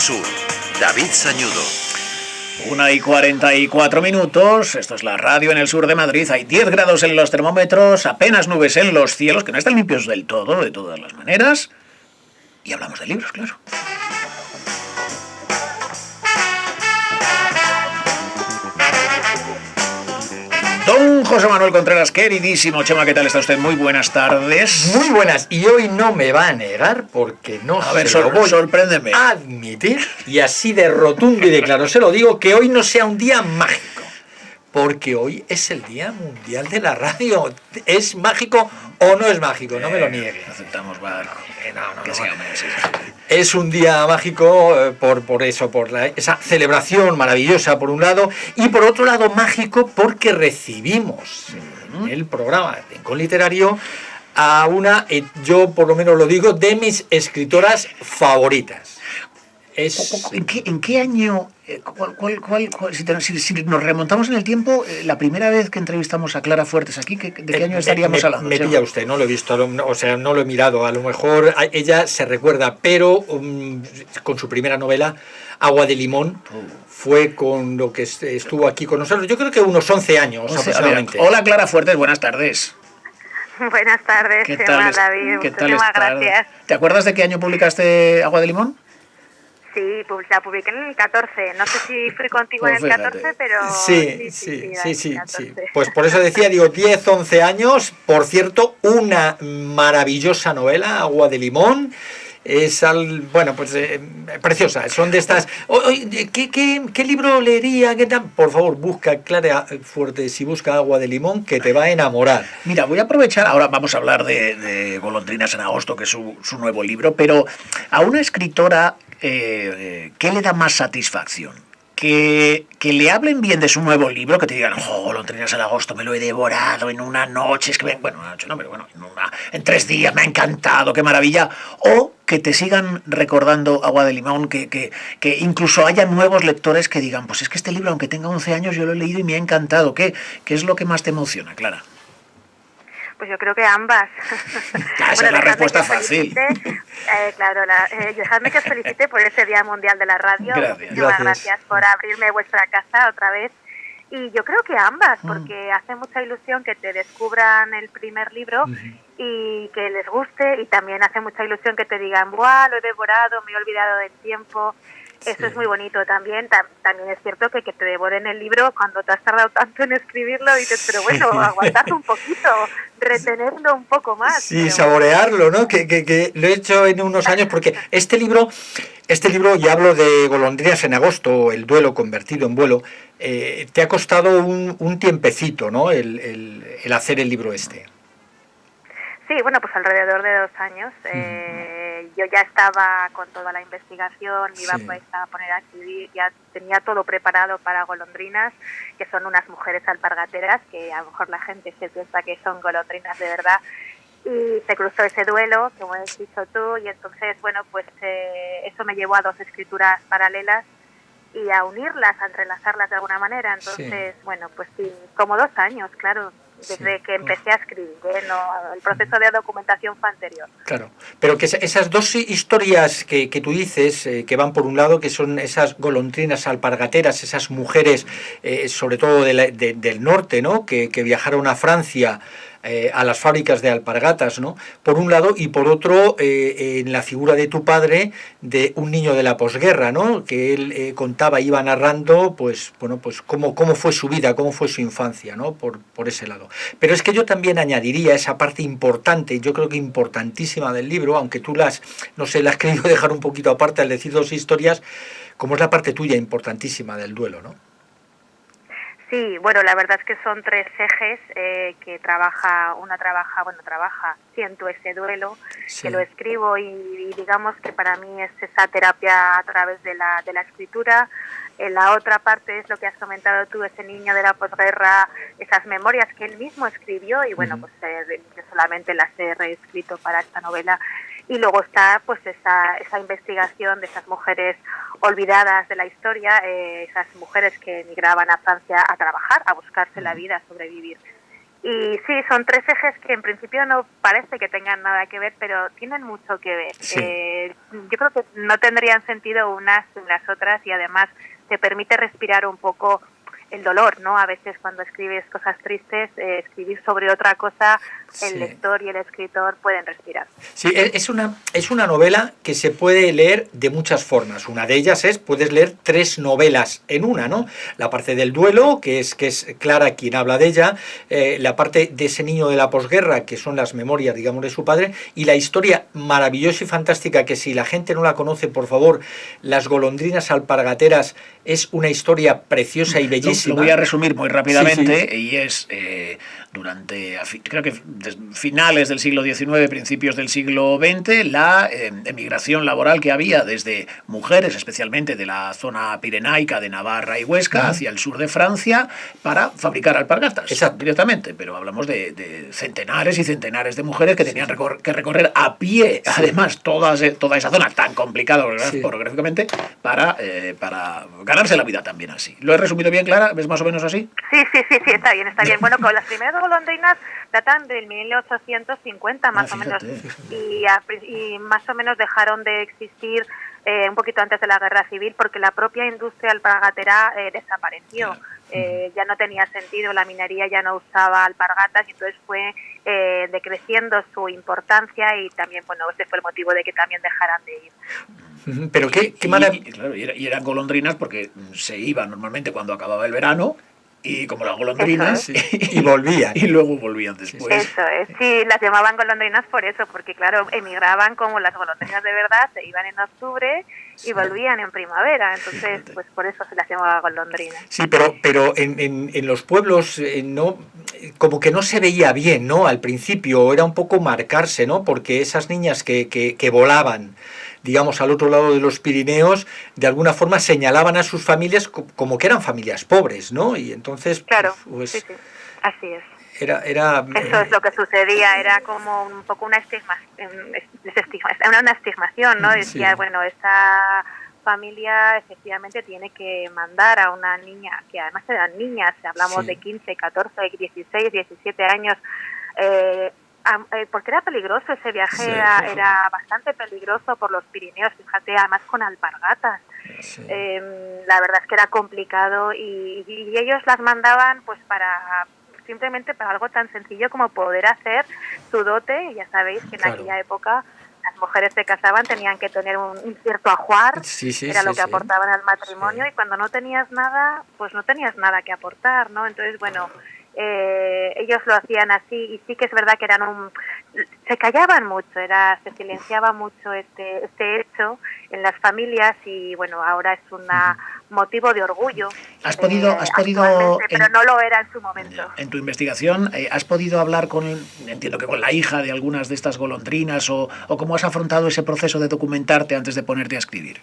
Sur, David Sañudo. 1:44, esto es la radio en el sur de Madrid, hay 10 grados en los termómetros, apenas nubes en los cielos, que no están limpios del todo, de todas las maneras, y hablamos de libros, claro. Don José Manuel Contreras, queridísimo Chema, ¿qué tal está usted? Muy buenas tardes. Muy buenas, y hoy no me va a negar porque no A ver, se lo voy sorpréndeme. a admitir, y así de rotundo y de claro se lo digo, que hoy no sea un día mágico, porque hoy es el Día Mundial de la Radio. ¿Es mágico o no es mágico? No me lo niegue. Aceptamos barco. No. Que sí, hombre, sí. Es un día mágico por eso, esa celebración maravillosa por un lado, y por otro lado mágico porque recibimos en el programa Rincón Literario a una, yo por lo menos lo digo, de mis escritoras favoritas. ¿En qué año, si nos remontamos en el tiempo, la primera vez que entrevistamos a Clara Fuertes aquí, ¿de qué año estaríamos hablando? Me pilla usted, no lo he visto, o sea, no lo he mirado, a lo mejor ella se recuerda, pero con su primera novela, Agua de Limón, fue con lo que estuvo aquí con nosotros, yo creo que unos 11 años aproximadamente. Hola Clara Fuertes, buenas tardes. Buenas tardes, ¿Qué tal, David? ¿qué tal Muchísimas gracias. ¿Te acuerdas de qué año publicaste Agua de Limón? Sí, la publiqué en el 14. No sé si fui contigo en el 14, pero... Sí. Pues por eso decía, digo, 10, 11 años. Por cierto, una maravillosa novela, Agua de Limón. Es preciosa. Son de estas... ¿Qué libro leería? Por favor, busca Clara Fuertes y busca Agua de Limón, que te va a enamorar. Mira, voy a aprovechar, ahora vamos a hablar de Golondrinas en agosto, que es su nuevo libro, pero a una escritora, ¿qué le da más satisfacción? Que le hablen bien de su nuevo libro, que te digan, Golondrinas en agosto, me lo he devorado en una noche, en 3 días, me ha encantado, qué maravilla, o que te sigan recordando Agua de Limón, que incluso haya nuevos lectores que digan, pues es que este libro, aunque tenga 11 años, yo lo he leído y me ha encantado. ¿Qué es lo que más te emociona, Clara? Pues yo creo que ambas. Esa es la respuesta fácil. Dejadme que os felicite por ese Día Mundial de la Radio. Muchísimas gracias por abrirme vuestra casa otra vez. Y yo creo que ambas, porque hace mucha ilusión que te descubran el primer libro y que les guste, y también hace mucha ilusión que te digan, ¡buah, lo he devorado, me he olvidado del tiempo! Eso es muy bonito también. También es cierto que te devoren el libro cuando te has tardado tanto en escribirlo y dices, pero bueno, aguantad un poquito, retenerlo un poco más. Sí, saborearlo, ¿no? Que lo he hecho en unos años, porque este libro, y hablo de Golondrinas en agosto, el duelo convertido en vuelo, te ha costado un tiempecito, ¿no? El hacer el libro este. Sí, bueno, pues alrededor de 2 años. Yo ya estaba con toda la investigación, iba a poner a escribir, ya tenía todo preparado para Golondrinas, que son unas mujeres alpargateras, que a lo mejor la gente se piensa que son golondrinas de verdad, y se cruzó ese duelo, como has dicho tú, y entonces, bueno, pues eso me llevó a 2 escrituras paralelas y a unirlas, a entrelazarlas de alguna manera. Entonces, bueno, pues sí, como 2 años, claro. Desde que empecé a escribir, el proceso de documentación fue anterior. Claro, pero que esas 2 historias que tú dices, que van por un lado, que son esas golondrinas alpargateras, esas mujeres, sobre todo del norte, ¿no? Que viajaron a Francia, a las fábricas de alpargatas, ¿no? Por un lado, y por otro, en la figura de tu padre, de un niño de la posguerra, ¿no? Que él contaba, iba narrando, pues cómo fue su vida, cómo fue su infancia, ¿no? Por ese lado. Pero es que yo también añadiría esa parte importante, yo creo que importantísima del libro, aunque tú la has querido dejar un poquito aparte al decir 2 historias, como es la parte tuya importantísima del duelo, ¿no? Sí, bueno, la verdad es que son 3 ejes que trabaja, siento ese duelo, que lo escribo y digamos que para mí es esa terapia a través de la escritura. La otra parte es lo que has comentado tú, ese niño de la posguerra, esas memorias que él mismo escribió y bueno, pues yo solamente las he reescrito para esta novela. Y luego está pues esa investigación de esas mujeres olvidadas de la historia, esas mujeres que emigraban a Francia a trabajar, a buscarse la vida, a sobrevivir. Y sí, son tres ejes que en principio no parece que tengan nada que ver, pero tienen mucho que ver. Sí. Yo creo que no tendrían sentido unas sin las otras y además te permite respirar un poco el dolor, ¿no? A veces cuando escribes cosas tristes, escribir sobre otra cosa, el Sí. lector y el escritor pueden respirar. Sí, es una novela que se puede leer de muchas formas. Una de ellas es, puedes leer 3 novelas en una, ¿no? La parte del duelo, que es Clara quien habla de ella, la parte de ese niño de la posguerra, que son las memorias, digamos, de su padre, y la historia maravillosa y fantástica, que si la gente no la conoce, por favor, Las golondrinas alpargateras, es una historia preciosa y bellísima. Lo voy a resumir muy rápidamente, Sí. y es durante, creo que finales del siglo XIX, principios del siglo XX, la emigración laboral que había desde mujeres, especialmente de la zona pirenaica de Navarra y Huesca, hacia el sur de Francia, para fabricar alpargatas. Exacto. Directamente, pero hablamos de centenares y centenares de mujeres que tenían que recorrer a pie, además, toda esa zona tan complicada orográficamente, para ganarse la vida también así. ¿Lo he resumido bien, Clara? ¿Ves más o menos así? Sí, está bien, está bien. Bueno, con las primeras golondrinas datan del 1850 más o menos y más o menos dejaron de existir un poquito antes de la Guerra Civil porque la propia industria alpargatera desapareció. Ya no tenía sentido, la minería ya no usaba alpargatas y entonces fue decreciendo su importancia y también, bueno, ese fue el motivo de que también dejaran de ir. Pero qué maravilla. Claro, y eran golondrinas porque se iban normalmente cuando acababa el verano, y como las golondrinas, y volvían. Y luego volvían después. Eso es, sí, las llamaban golondrinas por eso, porque claro, emigraban como las golondrinas de verdad, se iban en octubre y volvían en primavera, entonces pues por eso se las llamaba golondrinas. Sí, pero en los pueblos no, como que no se veía bien, ¿no? Al principio era un poco marcarse, ¿no? Porque esas niñas que volaban, digamos, al otro lado de los Pirineos, de alguna forma señalaban a sus familias como que eran familias pobres, ¿no? Y entonces, claro, pues, sí, así es. Era eso es lo que sucedía, era como un poco una estigmación, ¿no? Decía, bueno, esa familia efectivamente tiene que mandar a una niña, que además eran niñas, hablamos de 15, 14, 16, 17 años, porque era peligroso ese viaje, era bastante peligroso por los Pirineos, fíjate, además con alpargatas. La verdad es que era complicado y ellos las mandaban pues simplemente para algo tan sencillo como poder hacer su dote. Ya sabéis que en aquella época las mujeres se casaban, tenían que tener un cierto ajuar, era lo que aportaban al matrimonio, y cuando no tenías nada, pues no tenías nada que aportar, ¿no? Entonces, bueno, ellos lo hacían así, y sí que es verdad que se callaban mucho, se silenciaba mucho este hecho en las familias, y bueno, ahora es un motivo de orgullo. ¿Has podido pero no lo era en su momento. En tu investigación, ¿has podido hablar entiendo que con la hija de algunas de estas golondrinas, o cómo has afrontado ese proceso de documentarte antes de ponerte a escribir?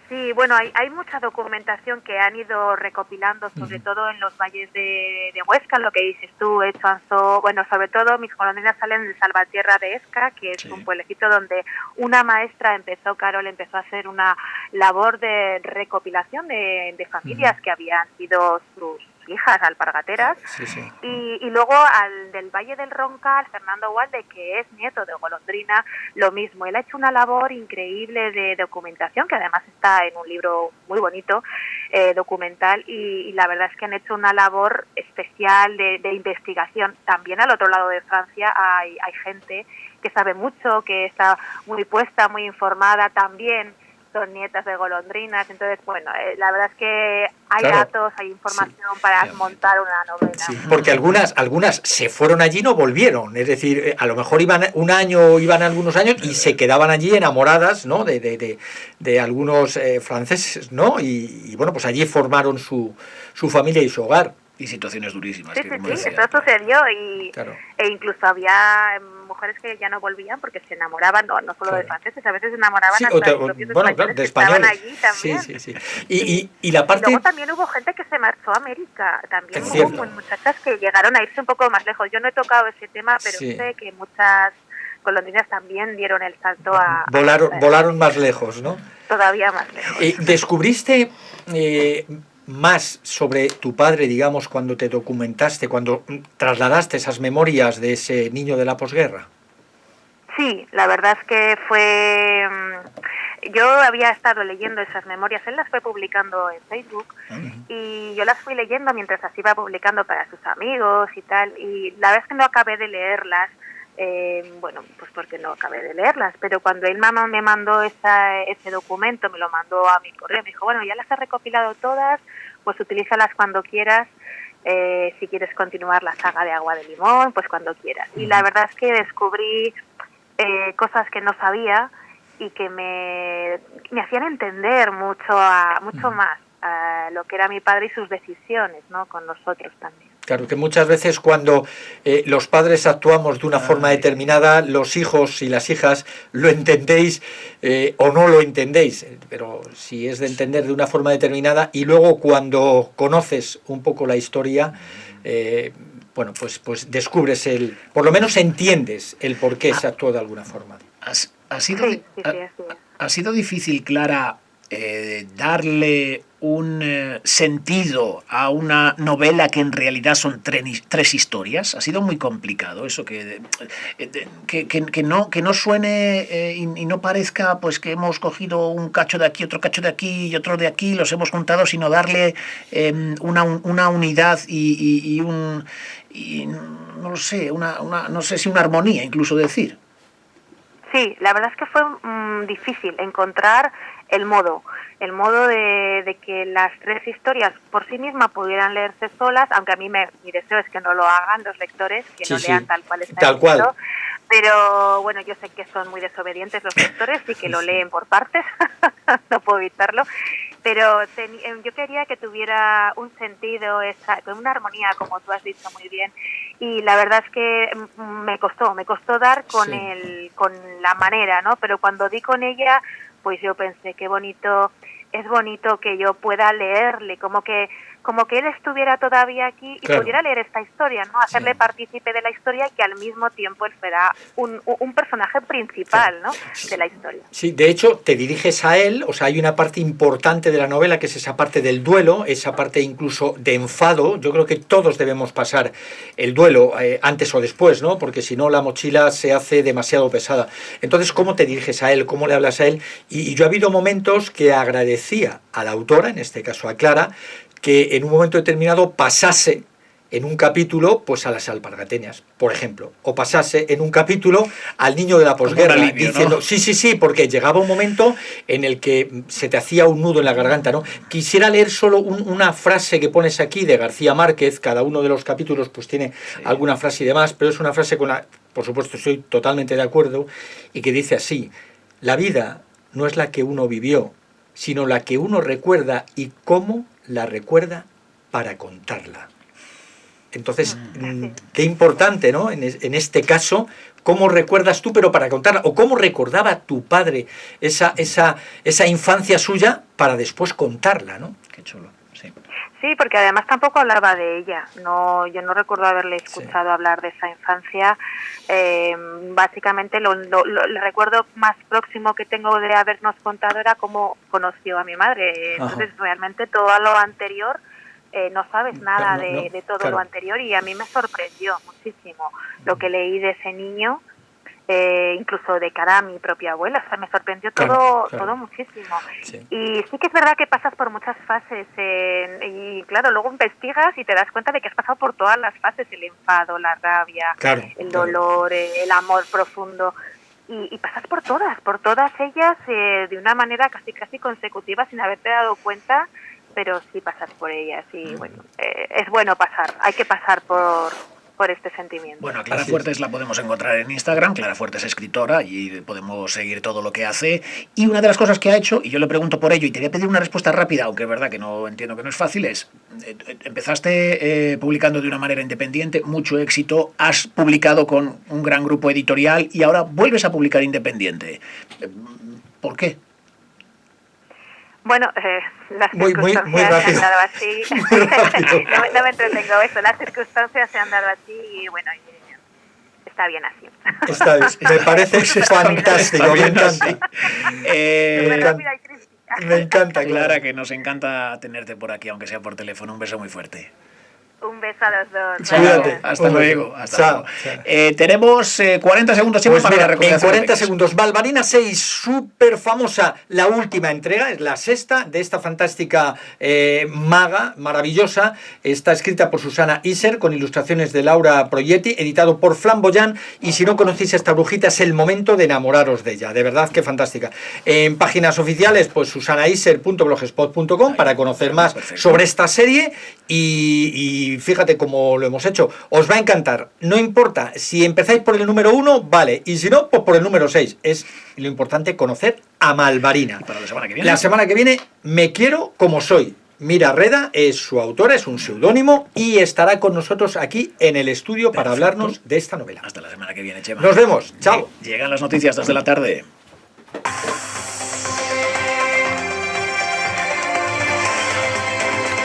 Sí, bueno, hay mucha documentación que han ido recopilando, sobre todo en los valles de Huesca, lo que dices tú, Chanzó, bueno, sobre todo mis golondrinas salen de Salvatierra de Esca, que es un pueblecito donde una maestra Carol empezó a hacer una labor de recopilación de familias que habían sido sus hijas alpargateras, y luego del Valle del Roncal, Fernando Walde, que es nieto de golondrina, lo mismo, él ha hecho una labor increíble de documentación, que además está en un libro muy bonito, documental, y la verdad es que han hecho una labor especial de investigación. También al otro lado de Francia hay gente que sabe mucho, que está muy puesta, muy informada, también son nietas de golondrinas, entonces bueno, la verdad es que hay datos, hay información para montar una novela. Sí, porque algunas se fueron allí y no volvieron, es decir, a lo mejor iban un año, iban algunos años y se quedaban allí enamoradas, ¿no? de algunos franceses, ¿no? Y bueno, pues allí formaron su familia y su hogar. Y situaciones durísimas. Sí, eso sucedió, e incluso había mujeres que ya no volvían porque se enamoraban, no solo de franceses, a veces se enamoraban de españoles allí también. Sí. Y la parte... Y luego también hubo gente que se marchó a América, también hubo muchachas que llegaron a irse un poco más lejos. Yo no he tocado ese tema, pero sé que muchas golondrinas también dieron el salto a... Volaron más lejos, ¿no? Todavía más lejos. ¿Descubriste más sobre tu padre, digamos, cuando te documentaste, cuando trasladaste esas memorias de ese niño de la posguerra? Sí, la verdad es que fue... Yo había estado leyendo esas memorias, él las fue publicando en Facebook y yo las fui leyendo mientras las iba publicando para sus amigos y tal, y la verdad es que no acabé de leerlas, bueno, pues porque no acabé de leerlas, pero cuando él me mandó ese documento, me lo mandó a mi correo, me dijo, bueno, ya las he recopilado todas, pues utilízalas cuando quieras, si quieres continuar la saga de Agua de Limón, pues cuando quieras. Y la verdad es que descubrí cosas que no sabía y que me hacían entender mucho más a lo que era mi padre y sus decisiones, ¿no? Con nosotros también. Claro, que muchas veces cuando los padres actuamos de una forma determinada, los hijos y las hijas lo entendéis o no lo entendéis, pero si es de entender de una forma determinada y luego cuando conoces un poco la historia, bueno, pues descubres por lo menos entiendes el por qué se actuó de alguna forma. Ha sido difícil, Clara, darle un sentido a una novela que en realidad son tres historias. Ha sido muy complicado eso, que no suene y no parezca pues que hemos cogido un cacho de aquí, otro cacho de aquí y otro de aquí, los hemos juntado, sino darle una unidad y no lo sé, no sé si una armonía, incluso decir. Sí, la verdad es que fue difícil encontrar el modo de que las tres historias por sí mismas pudieran leerse solas, aunque a mí mi deseo es que no lo hagan los lectores, que lo lean tal cual está escrito. Pero bueno, yo sé que son muy desobedientes los lectores y que lo leen por partes, no puedo evitarlo, pero yo quería que tuviera un sentido, una armonía, como tú has dicho muy bien, y la verdad es que me costó dar con la manera, ¿no? Pero cuando di con ella, pues yo pensé, qué bonito, es bonito que yo pueda leerle, como que él estuviera todavía aquí y pudiera leer esta historia, ¿no? Hacerle partícipe de la historia y que al mismo tiempo él fuera un personaje principal, ¿no? De la historia. Sí, de hecho, te diriges a él, o sea, hay una parte importante de la novela que es esa parte del duelo, esa parte incluso de enfado. Yo creo que todos debemos pasar el duelo antes o después, ¿no? Porque si no, la mochila se hace demasiado pesada. Entonces, ¿cómo te diriges a él? ¿Cómo le hablas a él? Y yo ha habido momentos que agradecía a la autora, en este caso a Clara, que en un momento determinado pasase en un capítulo pues a las alpargateñas, por ejemplo, o pasase en un capítulo al niño de la posguerra, diciendo, ¿no? Sí, porque llegaba un momento en el que se te hacía un nudo en la garganta, ¿no? Quisiera leer solo una frase que pones aquí de García Márquez, cada uno de los capítulos pues tiene alguna frase y demás, pero es una frase con la, por supuesto, estoy totalmente de acuerdo, y que dice así: la vida no es la que uno vivió, sino la que uno recuerda y cómo la recuerda para contarla. Entonces, qué importante, ¿no? En este caso, cómo recuerdas tú, pero para contarla, o cómo recordaba tu padre esa infancia suya para después contarla, ¿no? Qué chulo, sí. Sí, porque además tampoco hablaba de ella. No, yo no recuerdo haberle escuchado hablar de esa infancia. Básicamente, lo recuerdo más próximo que tengo de habernos contado era cómo conoció a mi madre. Entonces, realmente todo lo anterior, no sabes nada de todo lo anterior, y a mí me sorprendió muchísimo lo que leí de ese niño. Incluso de cara a mi propia abuela, o sea, me sorprendió todo muchísimo. Sí. Y sí que es verdad que pasas por muchas fases y claro, luego investigas y te das cuenta de que has pasado por todas las fases: el enfado, la rabia, el dolor, el amor profundo, y pasas por todas ellas de una manera casi consecutiva sin haberte dado cuenta, pero sí pasas por ellas y bueno, es bueno pasar, hay que pasar por este sentimiento. Bueno, a Clara Fuertes la podemos encontrar en Instagram. Clara Fuertes es escritora y podemos seguir todo lo que hace. Y una de las cosas que ha hecho, y yo le pregunto por ello, y te voy a pedir una respuesta rápida, aunque es verdad que no entiendo que no es fácil, es: empezaste publicando de una manera independiente, mucho éxito, has publicado con un gran grupo editorial y ahora vuelves a publicar independiente. ¿Por qué? Bueno, las circunstancias se han dado así. No me entretengo eso. Las circunstancias se han dado así y bueno, está bien así. Está bien. Me parece fantástico. Me encanta. Me encanta, Clara, que nos encanta tenerte por aquí, aunque sea por teléfono. Un beso muy fuerte. Un beso a los dos. Cuídate. Hasta luego. Chao. Tenemos 40 segundos Pues para mira, la en recomendación. 40 segundos, Valvarina 6, súper famosa, la última entrega, es la sexta de esta fantástica maga, maravillosa. Está escrita por Susana Iser, con ilustraciones de Laura Proietti, editado por Flamboyant. Y si no conocéis a esta brujita, es el momento de enamoraros de ella. De verdad que fantástica. En páginas oficiales, pues susanaiser.blogspot.com para conocer más sobre esta serie. Y fíjate cómo lo hemos hecho. Os va a encantar. No importa si empezáis por el número 1, vale. Y si no, pues por el número 6. Es lo importante conocer a Malvarina. ¿Y para la semana que viene? La semana que viene, Me quiero como soy. Mira Reda es su autora, es un seudónimo y estará con nosotros aquí en el estudio para hablarnos de esta novela. Hasta la semana que viene, Chema. Nos vemos. Chao. Llegan las noticias desde la tarde.